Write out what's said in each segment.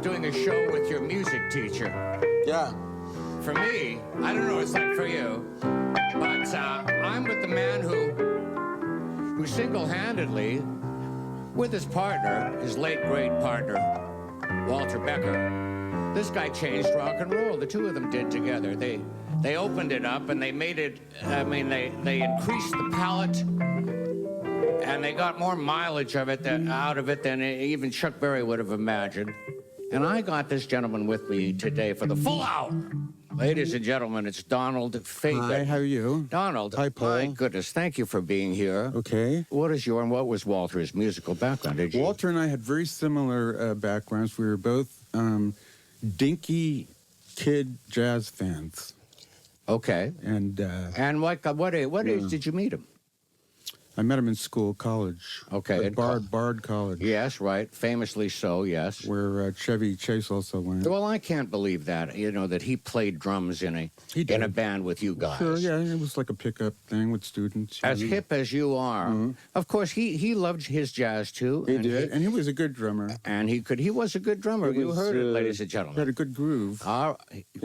doing a show with your music teacher. Yeah. For me, I don't know what it's like for you, but I'm with the man who single-handedly, with his partner, his late great partner, Walter Becker, this guy changed rock and roll. The two of them did together. They opened it up and they made it, I mean, they increased the palette and they got more mileage of it out of it than even Chuck Berry would have imagined. And I got this gentleman with me today for the full hour. Ladies and gentlemen, it's Donald Fagen. Hi, how are you? Donald. Hi, Paul. My goodness, thank you for being here. Okay. What was Walter's musical background? Walter and I had very similar backgrounds. We were both dinky kid jazz fans. Okay. And what age did you meet him? I met him in school, college. Okay. At Bard College. Yes, right. Famously so, yes. Where Chevy Chase also went. Well, I can't believe that, that he played drums in a band with you guys. Sure, yeah. It was like a pickup thing with students. As hip as you are. Of course, he loved his jazz, too. He did, and he was a good drummer. And he was a good drummer. You heard it, ladies and gentlemen. He had a good groove.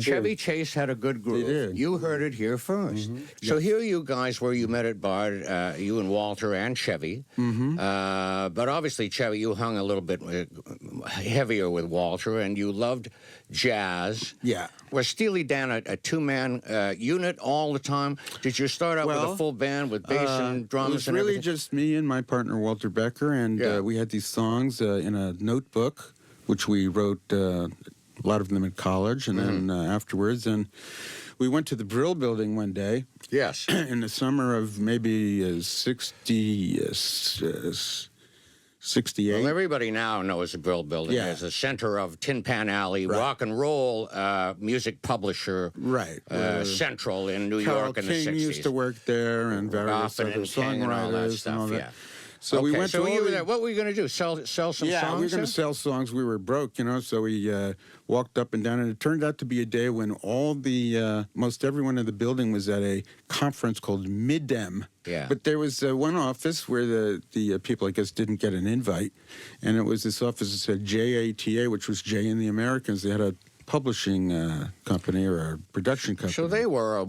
Chevy Chase had a good groove. He did. You heard it here first. So here you guys where you met at Bard, you and Walter and Chevy. But obviously, Chevy, you hung a little bit heavier with Walter, and you loved jazz. Yeah. Was Steely Dan a two-man unit all the time? Did you start out with a full band with bass and drums it was and really everything? just me and my partner, Walter Becker, and we had these songs in a notebook, which we wrote a lot of them in college, and then afterwards, and we went to the Brill Building one day. Yes. In the summer of maybe 68. Well, everybody now knows the Brill Building as a center of Tin Pan Alley, rock and roll music publisher, central in New York in the 60s. King used to work there, and various other songwriters and all that. So we went to you were there. What were you going to do? Sell some songs? Yeah, we were going to sell songs. We were broke, so we walked up and down, and it turned out to be a day when all the most everyone in the building was at a conference called Midem. Yeah. But there was one office where the people, I guess, didn't get an invite, and it was this office that said JATA, which was Jay and the Americans. They had a publishing company or a production company. So they were a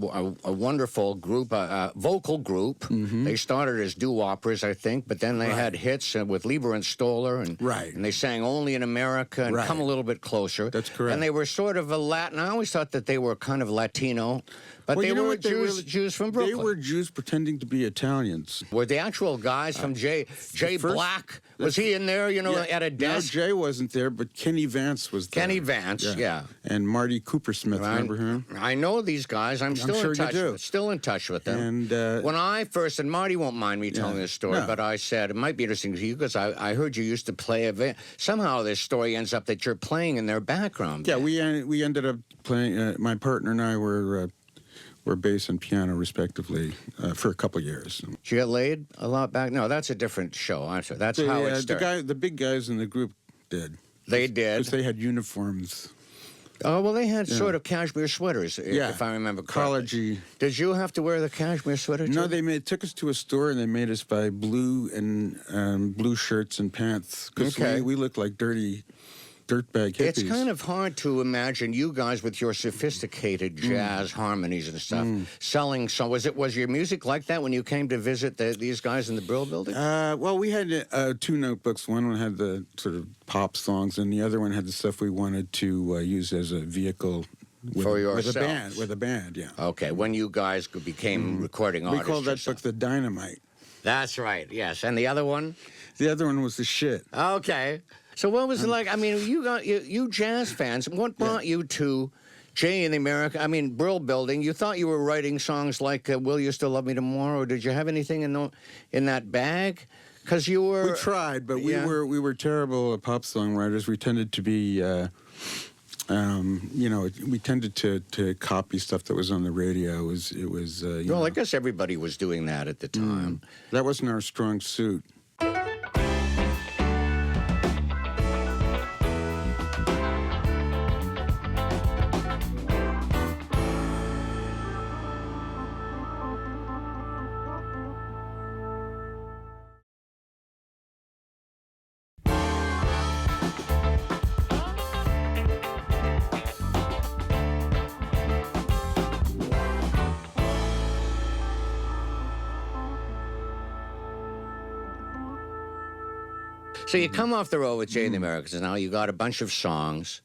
wonderful group, a vocal group. They started as doo-woppers, I think, but then they had hits with Lieber and Stoller, and they sang Only in America and Come a Little Bit Closer. That's correct. And they were sort of a Latin. I always thought that they were kind of Latino, but they were Jews from Brooklyn. They were Jews pretending to be Italians. Were the actual guys from Jay Black? Was he in there, at a desk? No, Jay wasn't there, but Kenny Vance was there. Kenny Vance, And Marty Coopersmith, remember him? I know these guys. I'm still in touch with them. And when I first, and Marty won't mind me telling this story, but I said it might be interesting to you because I heard you used to play somehow this story ends up that you're playing in their background. Yeah, we ended up playing. My partner and I were bass and piano, respectively, for a couple of years. Did you get laid a lot back? No, that's a different show. I'm sorry. That's how it started. The big guys in the group did. They did. Because they had uniforms. Oh, well, they had sort of cashmere sweaters, if I remember correctly. College-y. Did you have to wear the cashmere sweater, too? No, they took us to a store, and they made us buy blue shirts and pants. Because we looked like dirtbag hippies. It's kind of hard to imagine you guys with your sophisticated jazz harmonies and stuff selling. So was your music like that when you came to visit these guys in the Brill Building? Well, we had two notebooks. One had the sort of pop songs, and the other one had the stuff we wanted to use as a vehicle with a band. Yeah. Okay. When you guys became recording artists, we called that book the Dynamite. That's right. Yes. And the other one? The other one was the Shit. Okay. So what was it like? I mean, you jazz fans. What brought you to Jay and the America? I mean, Brill Building. You thought you were writing songs like "Will You Still Love Me Tomorrow"? Or did you have anything in that bag? Because you were. We tried, but we were terrible pop songwriters. We tended to be. We tended to copy stuff that was on the radio. It was. Well, I guess everybody was doing that at the time. That wasn't our strong suit. So you come off the road with Jay and the Americans. Now you got a bunch of songs.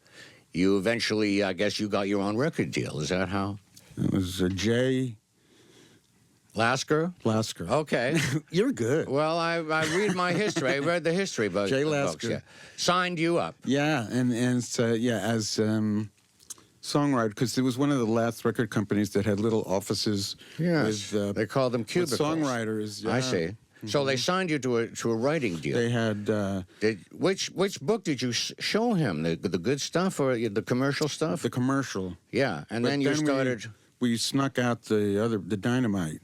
You eventually, I guess, you got your own record deal. Is that how? It was Jay Lasker? Lasker. Okay. You're good. Well, I read my history. I read the history books. Jay Lasker. Yeah. Signed you up. Yeah, and so, yeah, as songwriter, because it was one of the last record companies that had little offices. Yes. With, they called them cubicles. Songwriters. Yeah. I see. So they signed you to a writing deal. They had. Which book did you show him? The good stuff or the commercial stuff? The commercial. Yeah, and then you started. We snuck out the Dynamite.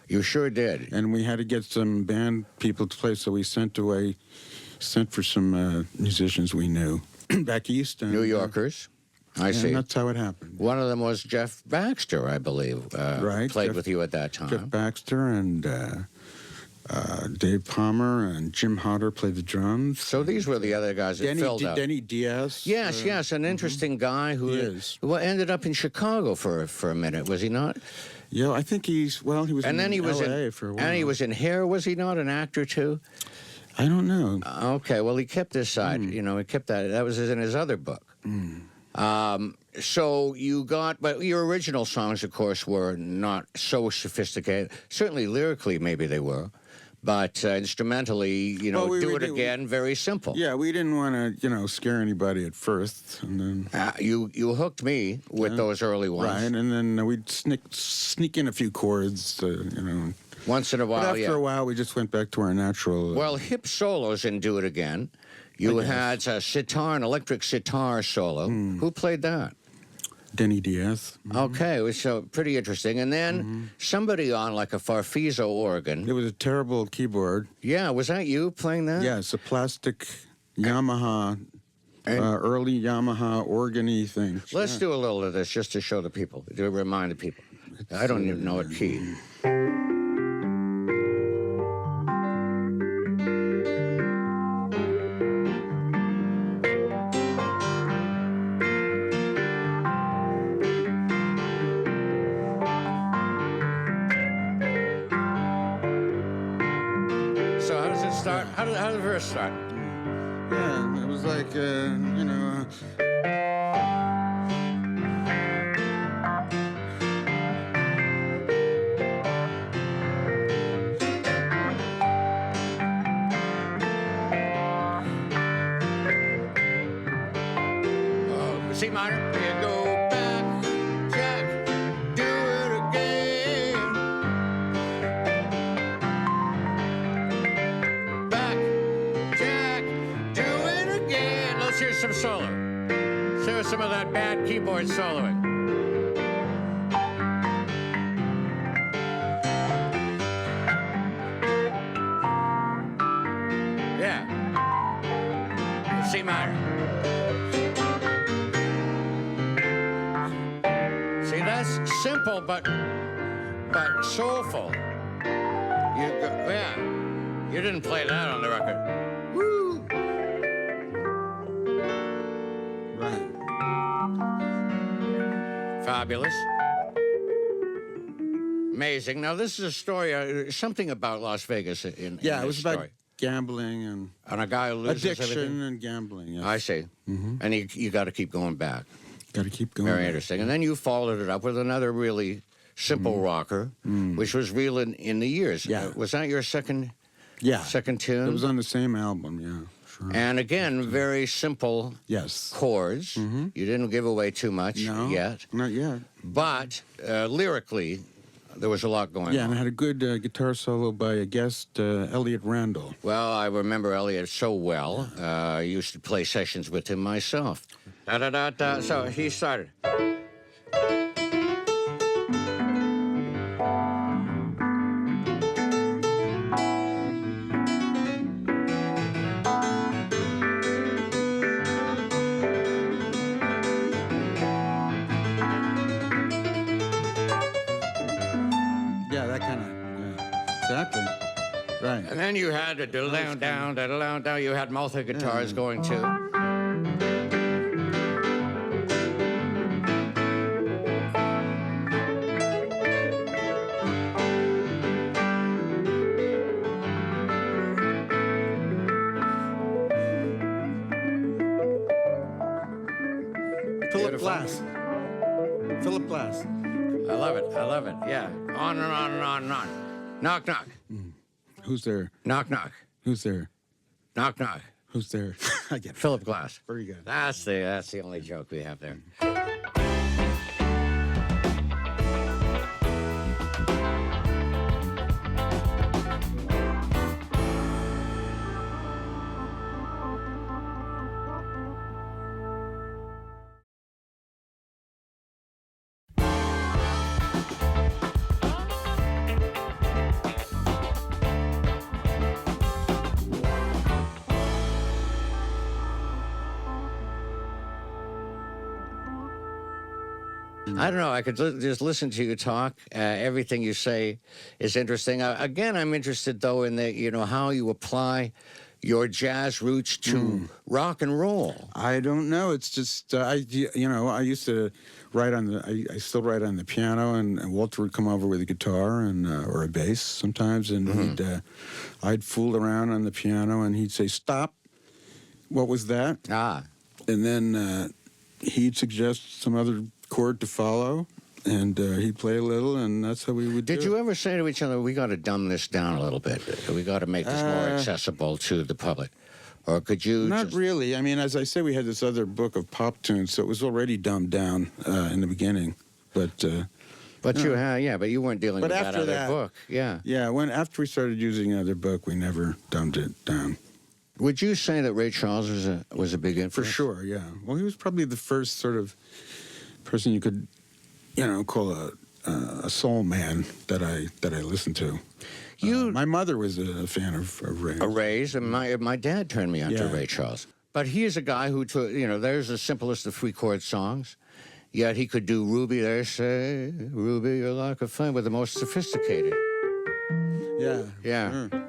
You sure did. And we had to get some band people to play, so we sent for some musicians we knew back east. And, New Yorkers. I see. And that's how it happened. One of them was Jeff Baxter, I believe. Right. Played with you at that time. Jeff Baxter and Dave Palmer and Jim Hodder played the drums. So these were the other guys that filled out. Denny Diaz. Yes, an interesting guy who ended up in Chicago for a minute, was he not? Yeah, I think he was and then he was LA for a while. And he was in Hair, was he not, an actor too? I don't know. Okay, well, he kept this side. He kept that. That was in his other book. So you got, but your original songs, of course, were not so sophisticated. Certainly lyrically, maybe they were. But instrumentally, Do It Again, very simple. Yeah, we didn't want to, scare anybody at first. And then you hooked me with those early ones. Right, and then we'd sneak in a few chords, Once in a while, but after a while, we just went back to our natural... Well, hip solos in Do It Again. You had a sitar, an electric sitar solo. Who played that? Denny Diaz. Okay, it was pretty interesting. And then somebody on like a Farfisa organ. It was a terrible keyboard. Yeah, was that you playing that? Yeah, it's a plastic Yamaha, early Yamaha organ-y thing. Let's do a little of this just to show the people, to remind the people. I don't even know what key. How did the verse start? Yeah, it was like, C minor. Here you go back, Jack, do it again. Back, Jack, do it again. Let's hear some solo. Let's hear some of that bad keyboard soloing. Yeah. C minor. See, that's simple, but soulful. You didn't play that on the record. Woo! right. Fabulous. Amazing. Now, this is a story, something about Las Vegas in Yeah, it this was about story. gambling and A guy who loses addiction everything. and gambling. Yes. I see. And you got to keep going back. Got to keep going. Very interesting. And then you followed it up with another really simple rocker, which was real in the years. Yeah. Was that your second tune? It was on the same album, yeah. Sure. And again, very simple Yes. chords. You didn't give away too much yet. Not yet. But lyrically, there was a lot going Yeah, on. and I had a good guitar solo by a guest, Elliot Randall. Well, I remember Elliot so well. I used to play sessions with him myself. Da-da-da-da. So he started. Yeah, that kind of, exactly. Right. And then you had a down, down. You had multi guitars going too. beautiful. Glass. Philip Glass. I love it. I love it. Yeah. On and on and on and on. Knock, knock. Who's there? Knock, knock. Who's there? Knock, knock. Who's there? I get it. Philip Glass. Very good. That's the only joke we have there. I don't know. I could just listen to you talk. Everything you say is interesting. Again, I'm interested though in how you apply your jazz roots to rock and roll. I don't know. It's just I used to write on the. I still write on the piano, and Walter would come over with a guitar and or a bass sometimes, and I'd fool around on the piano, and he'd say, "Stop! What was that?" And then he'd suggest some other chord to follow, and he'd play a little, and that's how we would do it. Did you ever say to each other, we got to dumb this down a little bit? We got to make this more accessible to the public? Or could you Not really. I mean, as I say, we had this other book of pop tunes, so it was already dumbed down in the beginning. But you weren't dealing with that other book. Yeah. Yeah, after we started using another book, we never dumbed it down. Would you say that Ray Charles was a big influence? For sure, yeah. Well, he was probably the first sort of person you could, call a soul man that I listened to. My mother was a fan of Ray. Ray's, and my dad turned me on to Ray Charles. But he is a guy who took, there's the simplest of 3-chord songs, yet he could do Ruby. They say, Ruby, you're like a flame, with the most sophisticated. Yeah. Yeah. Sure.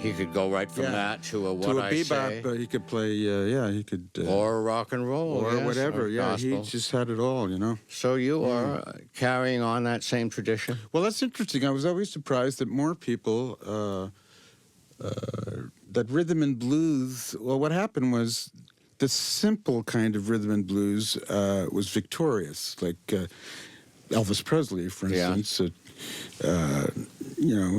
He could go right from that to a What I bebop, Say. He could play, he could... or rock and roll. Or whatever, or he gospel. just had it all, So you are carrying on that same tradition? Well, that's interesting. I was always surprised that more people... that rhythm and blues... Well, what happened was the simple kind of rhythm and blues was victorious. Like Elvis Presley, for instance...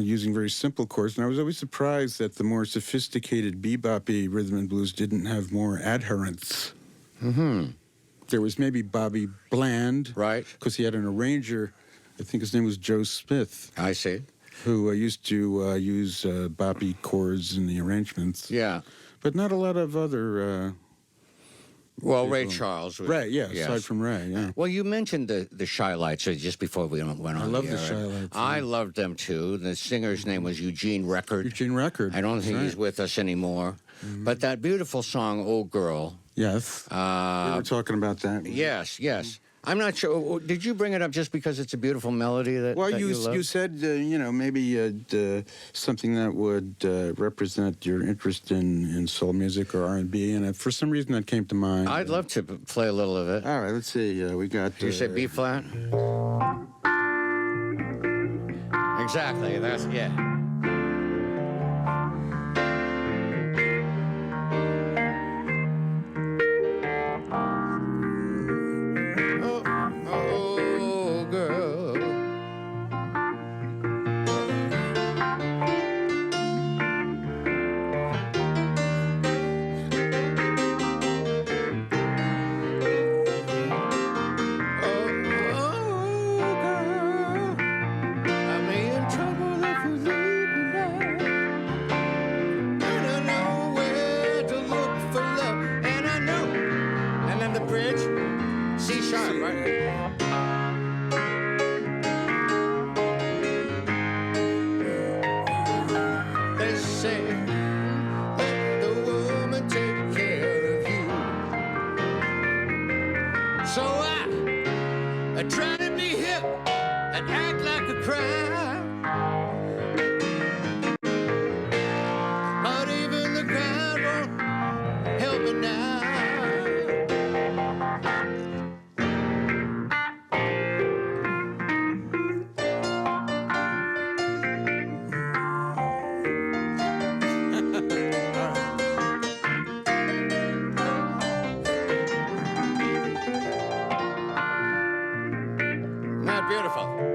using very simple chords. And I was always surprised that the more sophisticated bebop-y rhythm and blues didn't have more adherents. There was maybe Bobby Bland. Right. Because he had an arranger, I think his name was Joe Smith. I see. Who used to use boppy chords in the arrangements. Yeah. But not a lot of other... Ray Charles. Ray, aside from Ray, yeah. Well, you mentioned the Shy Lights just before we went on. I love the Shy Lights. I loved them too. The singer's name was Eugene Record. Eugene Record. I don't think he's with us anymore. But that beautiful song, "Old Girl." Yes. We were talking about that. Yes. I'm not sure. Did you bring it up just because it's a beautiful melody that? Well, that you said maybe something that would represent your interest in soul music or R&B, and for some reason that came to mind. I'd love to play a little of it. All right, let's see. We got. You said B flat. Exactly. That's I try to be hip and act like a crowd, but even the crowd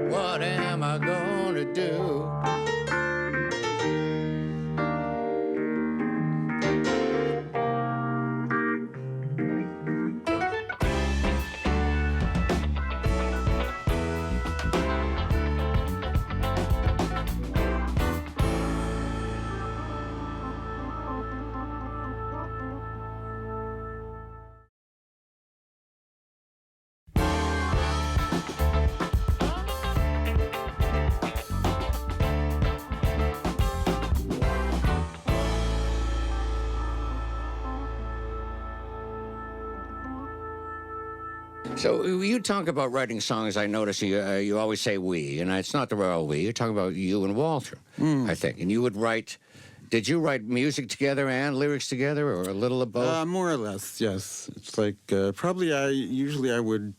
what am I gonna do? So you talk about writing songs. I notice you always say we, and it's not the royal we. You're talking about you and Walter, I think. And you would write. Did you write music together and lyrics together, or a little of both? More or less, yes. It's like probably usually I would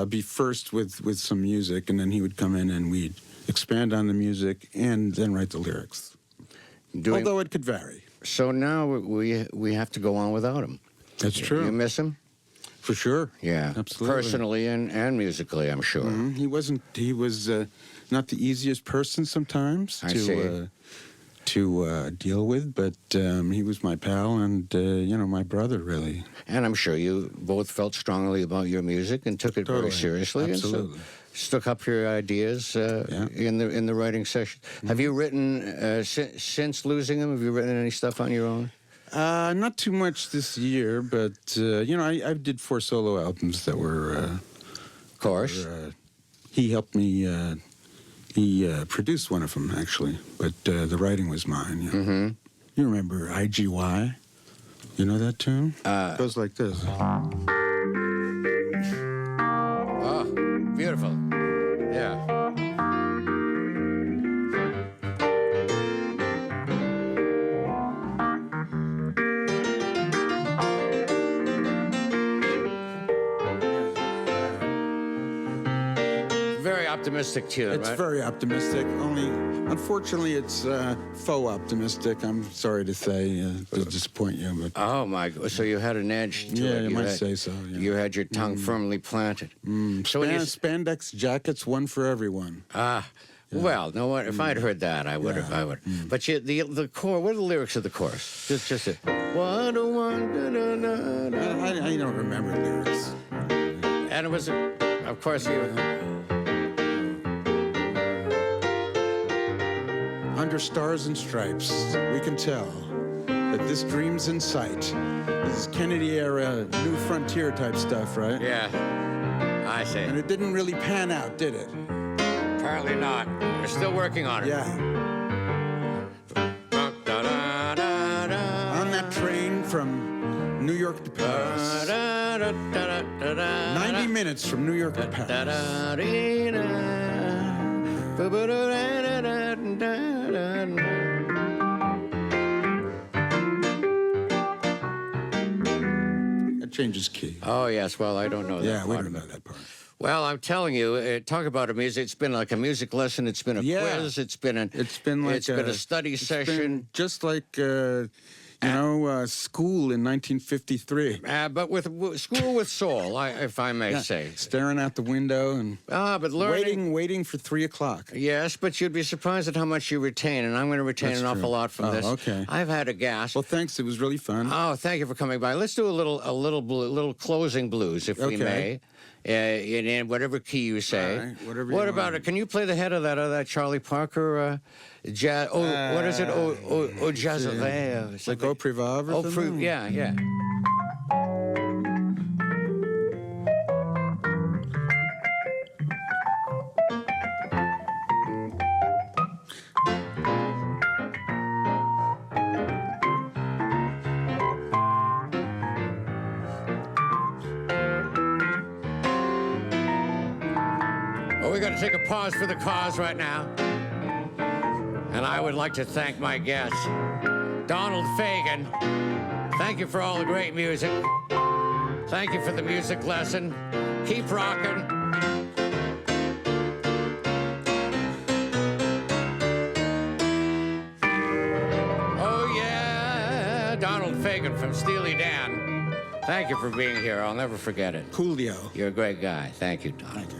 be first with some music, and then he would come in and we'd expand on the music and then write the lyrics. Although it could vary. So now we have to go on without him. That's true. You miss him? For sure. Yeah, absolutely. Personally and musically, I'm sure. Mm-hmm. He was not the easiest person sometimes to deal with, but he was my pal and my brother, really. And I'm sure you both felt strongly about your music and took it very seriously. Absolutely. And so stuck up your ideas in the writing session. Mm-hmm. Have you written since losing him? Have you written any stuff on your own? Not too much this year, but I did 4 solo albums that were. Of course. He helped me. He produced one of them actually, but the writing was mine. You know? Mm-hmm. You remember IGY? You know that tune? It goes like this. Oh, beautiful. Yeah. Optimistic tune, It's very optimistic. Only, unfortunately, it's faux optimistic. I'm sorry to say, to disappoint you, but. Oh my! So you had an edge to it. You might say so. Yeah. You had your tongue firmly planted. So spandex jackets, one for everyone. Well, no. What if I'd heard that, I would have. I would. But the core. What are the lyrics of the chorus? Just it. I don't remember lyrics. And it was, of course, you. Under stars and stripes, we can tell that this dream's in sight. This is Kennedy-era, New Frontier type stuff, right? Yeah, I see. And it didn't really pan out, did it? Apparently not. We're still working on it. Yeah. On that train from New York to Paris. 90 minutes from New York to Paris. That changes key. Oh, yes. Well, I don't know that. Yeah, we don't know that part. Well, I'm telling you, talk about a music. It's been like a music lesson. It's been a quiz. It's been a study session. Just like school in 1953. But with school with soul, if I may say. Staring out the window and but learning, waiting for 3 o'clock. Yes, but you'd be surprised at how much you retain, and I'm going to retain an awful lot from this. Okay. I've had a gasp. Well, thanks. It was really fun. Oh, thank you for coming by. Let's do a little closing blues, if we may. In whatever key you say. All right, whatever what you about want. it? Can you play the head of that Charlie Parker jazz? What is it? Oh, jazz. Like Au Privat or something? Yeah. Well, we're going to take a pause for the cause right now. And I would like to thank my guest, Donald Fagen. Thank you for all the great music. Thank you for the music lesson. Keep rocking. Oh, yeah. Donald Fagen from Steely Dan. Thank you for being here. I'll never forget it. Coolio. You're a great guy. Thank you, Donald. Thank you.